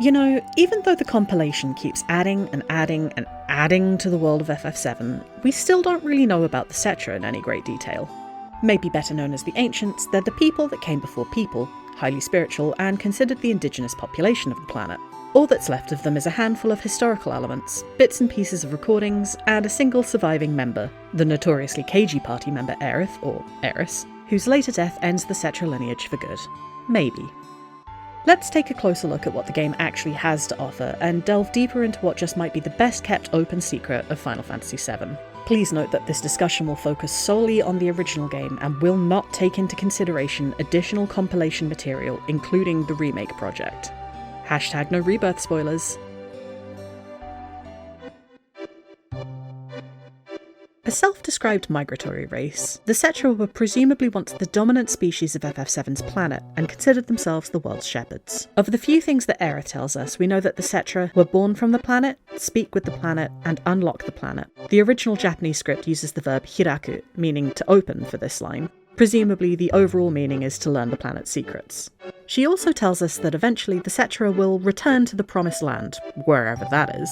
You know, even though the compilation keeps adding and adding and adding to the world of FF7, we still don't really know about the Cetra in any great detail. Maybe better known as the Ancients, they're the people that came before people, highly spiritual and considered the indigenous population of the planet. All that's left of them is a handful of historical elements, bits and pieces of recordings, and a single surviving member, the notoriously cagey party member Aerith, or Eris, whose later death ends the Cetra lineage for good. Maybe. Let's take a closer look at what the game actually has to offer, and delve deeper into what just might be the best kept open secret of Final Fantasy VII. Please note that this discussion will focus solely on the original game and will not take into consideration additional compilation material, including the remake project. Hashtag no rebirth spoilers. A self-described migratory race, the Cetra were presumably once the dominant species of FF7's planet and considered themselves the world's shepherds. Of the few things that Aerith tells us, we know that the Cetra were born from the planet, speak with the planet, and unlock the planet. The original Japanese script uses the verb hiraku, meaning to open, for this line. Presumably, the overall meaning is to learn the planet's secrets. She also tells us that eventually the Cetra will return to the Promised Land, wherever that is.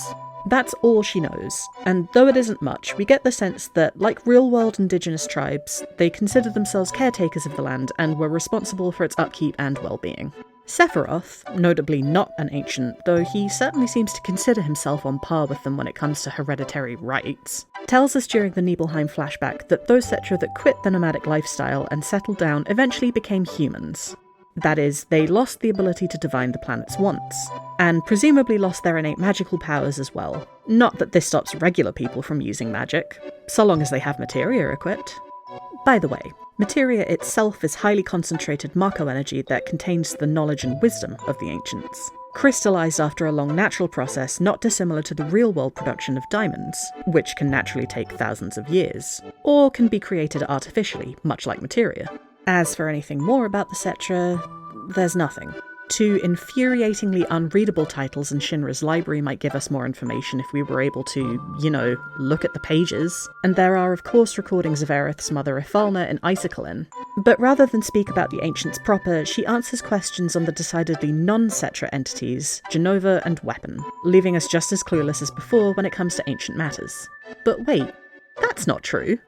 That's all she knows, and though it isn't much, we get the sense that, like real-world indigenous tribes, they consider themselves caretakers of the land and were responsible for its upkeep and well-being. Sephiroth, notably not an ancient, though he certainly seems to consider himself on par with them when it comes to hereditary rights, tells us during the Nibelheim flashback that those Cetra that quit the nomadic lifestyle and settled down eventually became humans. That is, they lost the ability to divine the planet's wants, and presumably lost their innate magical powers as well. Not that this stops regular people from using magic, so long as they have Materia equipped. By the way, Materia itself is highly concentrated Mako energy that contains the knowledge and wisdom of the Ancients, crystallized after a long natural process not dissimilar to the real-world production of diamonds, which can naturally take thousands of years, or can be created artificially, much like Materia. As for anything more about the Cetra, there's nothing. Two infuriatingly unreadable titles in Shinra's library might give us more information if we were able to, look at the pages. And there are of course recordings of Aerith's mother Ifalna in Icicle. But rather than speak about the Ancients proper, she answers questions on the decidedly non-Cetra entities, Genova and Weapon, leaving us just as clueless as before when it comes to ancient matters. But wait, that's not true.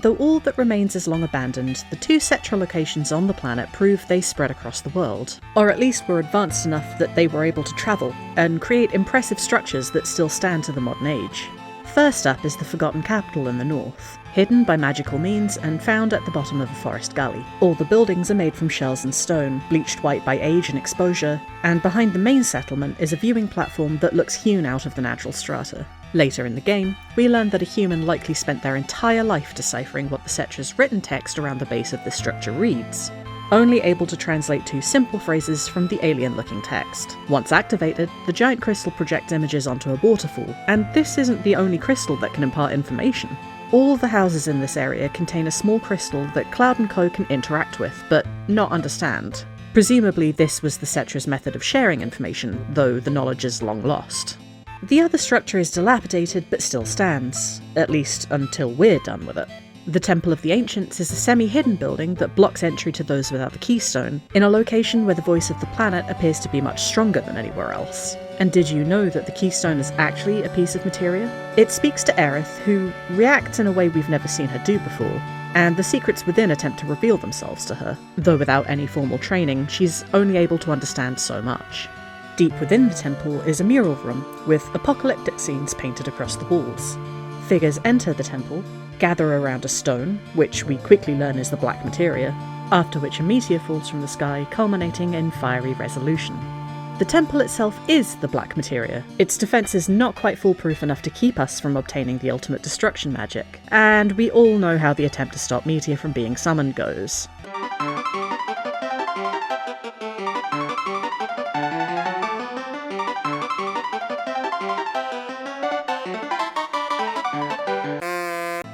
Though all that remains is long abandoned, the two Cetra locations on the planet prove they spread across the world, or at least were advanced enough that they were able to travel, and create impressive structures that still stand to the modern age. First up is the Forgotten Capital in the north, hidden by magical means and found at the bottom of a forest gully. All the buildings are made from shells and stone, bleached white by age and exposure, and behind the main settlement is a viewing platform that looks hewn out of the natural strata. Later in the game, we learn that a human likely spent their entire life deciphering what the Cetra's written text around the base of this structure reads, only able to translate two simple phrases from the alien-looking text. Once activated, the giant crystal projects images onto a waterfall, and this isn't the only crystal that can impart information. All the houses in this area contain a small crystal that Cloud & Co can interact with, but not understand. Presumably this was the Cetra's method of sharing information, though the knowledge is long lost. The other structure is dilapidated but still stands, at least until we're done with it. The Temple of the Ancients is a semi-hidden building that blocks entry to those without the keystone, in a location where the voice of the planet appears to be much stronger than anywhere else. And did you know that the keystone is actually a piece of materia? It speaks to Aerith, who reacts in a way we've never seen her do before, and the secrets within attempt to reveal themselves to her. Though without any formal training, she's only able to understand so much. Deep within the temple is a mural room, with apocalyptic scenes painted across the walls. Figures enter the temple, gather around a stone, which we quickly learn is the black materia, after which a meteor falls from the sky, culminating in fiery resolution. The temple itself is the black materia. Its defense is not quite foolproof enough to keep us from obtaining the ultimate destruction magic, and we all know how the attempt to stop Meteor from being summoned goes.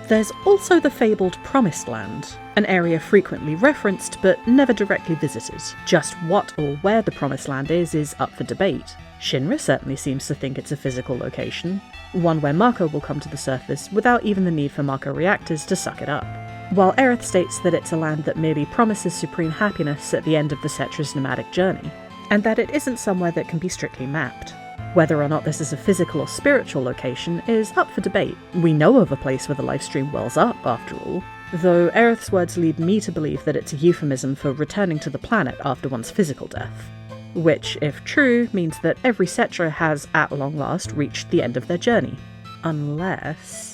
There's also the fabled Promised Land, an area frequently referenced but never directly visited. Just what or where the Promised Land is up for debate. Shinra certainly seems to think it's a physical location, one where Mako will come to the surface without even the need for Mako reactors to suck it up. while Aerith states that it's a land that merely promises supreme happiness at the end of the Cetra's nomadic journey, and that it isn't somewhere that can be strictly mapped. Whether or not this is a physical or spiritual location is up for debate. We know of a place where the lifestream wells up, after all, though Aerith's words lead me to believe that it's a euphemism for returning to the planet after one's physical death. Which, if true, means that every Cetra has, at long last, reached the end of their journey. Unless...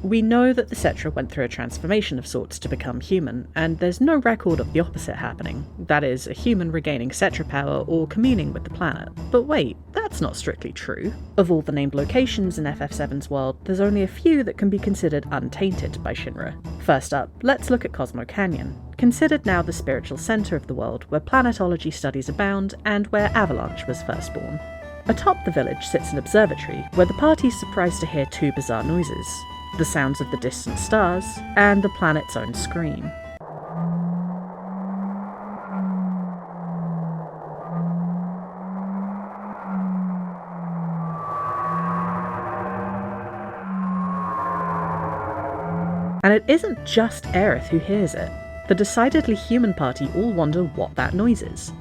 We know that the Cetra went through a transformation of sorts to become human, and there's no record of the opposite happening, that is, a human regaining Cetra power or communing with the planet. But wait, that's not strictly true. Of all the named locations in FF7's world, there's only a few that can be considered untainted by Shinra. First up, let's look at Cosmo Canyon, considered now the spiritual centre of the world where planetology studies abound and where Avalanche was first born. Atop the village sits an observatory, where the party's surprised to hear two bizarre noises: the sounds of the distant stars, and the planet's own scream. And it isn't just Aerith who hears it. The decidedly human party all wonder what that noise is.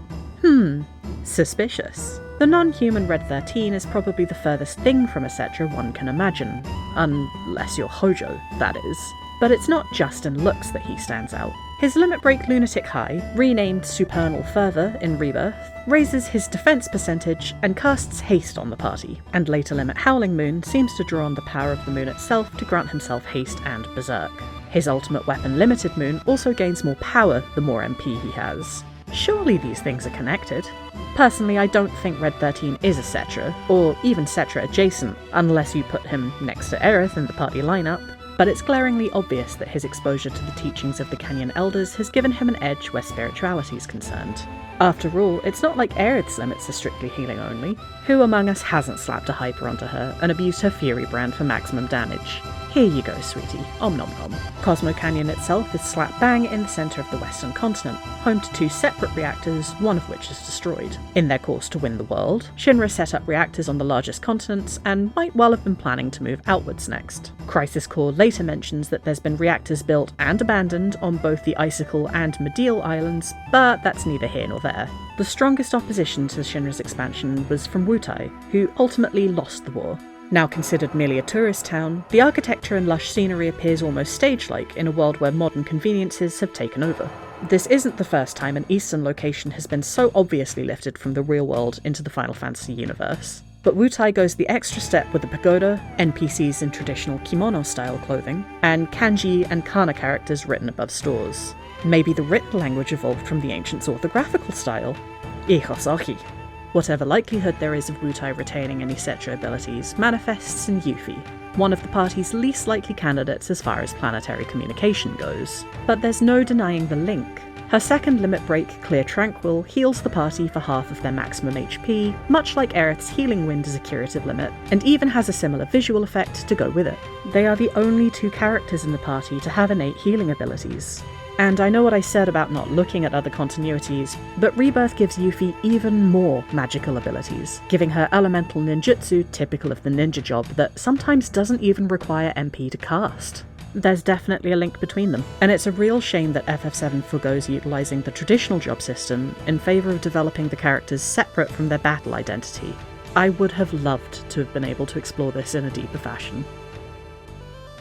Suspicious. The non-human Red 13 is probably the furthest thing from a Cetra one can imagine. Unless you're Hojo, that is. But it's not just in looks that he stands out. His Limit Break Lunatic High, renamed Supernal Fervor in Rebirth, raises his defense percentage and casts haste on the party, and later Limit Howling Moon seems to draw on the power of the moon itself to grant himself haste and berserk. His ultimate weapon Limited Moon also gains more power the more MP he has. Surely these things are connected. Personally, I don't think Red 13 is a Cetra, or even Cetra adjacent, unless you put him next to Aerith in the party lineup, but it's glaringly obvious that his exposure to the teachings of the Canyon Elders has given him an edge where spirituality is concerned. After all, it's not like Aerith's limits are strictly healing only. Who among us hasn't slapped a hyper onto her and abused her Fury brand for maximum damage? Here you go, sweetie. Om nom nom. Cosmo Canyon itself is slap bang in the centre of the western continent, home to two separate reactors, one of which is destroyed. In their course to win the world, Shinra set up reactors on the largest continents and might well have been planning to move outwards next. Crisis Core later mentions that there's been reactors built and abandoned on both the Icicle and Medial Islands, but that's neither here nor there. The strongest opposition to Shinra's expansion was from Wutai, who ultimately lost the war. Now considered merely a tourist town, the architecture and lush scenery appears almost stage-like in a world where modern conveniences have taken over. This isn't the first time an eastern location has been so obviously lifted from the real world into the Final Fantasy universe. But Wutai goes the extra step with a pagoda, NPCs in traditional kimono-style clothing, and kanji and kana characters written above stores. Maybe the written language evolved from the ancients' orthographical style. Ihosoki. Whatever likelihood there is of Wutai retaining any Cetra abilities manifests in Yuffie, one of the party's least likely candidates as far as planetary communication goes. But there's no denying the link. Her second limit break, Clear Tranquil, heals the party for half of their maximum HP, much like Aerith's Healing Wind is a curative limit, and even has a similar visual effect to go with it. They are the only two characters in the party to have innate healing abilities. And I know what I said about not looking at other continuities, but Rebirth gives Yuffie even more magical abilities, giving her elemental ninjutsu typical of the ninja job that sometimes doesn't even require MP to cast. There's definitely a link between them, and it's a real shame that FF7 forgoes utilising the traditional job system in favour of developing the characters separate from their battle identity. I would have loved to have been able to explore this in a deeper fashion.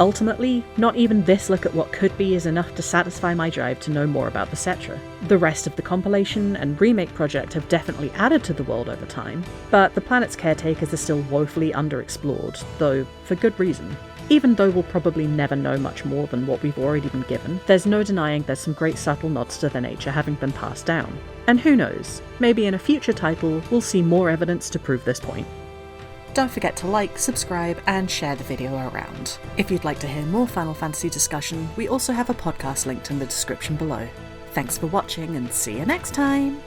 Ultimately, not even this look at what could be is enough to satisfy my drive to know more about the Cetra. The rest of the Compilation and Remake Project have definitely added to the world over time, but the planet's caretakers are still woefully underexplored, though for good reason. Even though we'll probably never know much more than what we've already been given, there's no denying there's some great subtle nods to their nature having been passed down. And who knows, maybe in a future title we'll see more evidence to prove this point. Don't forget to like, subscribe, and share the video around. If you'd like to hear more Final Fantasy discussion, we also have a podcast linked in the description below. Thanks for watching, and see you next time!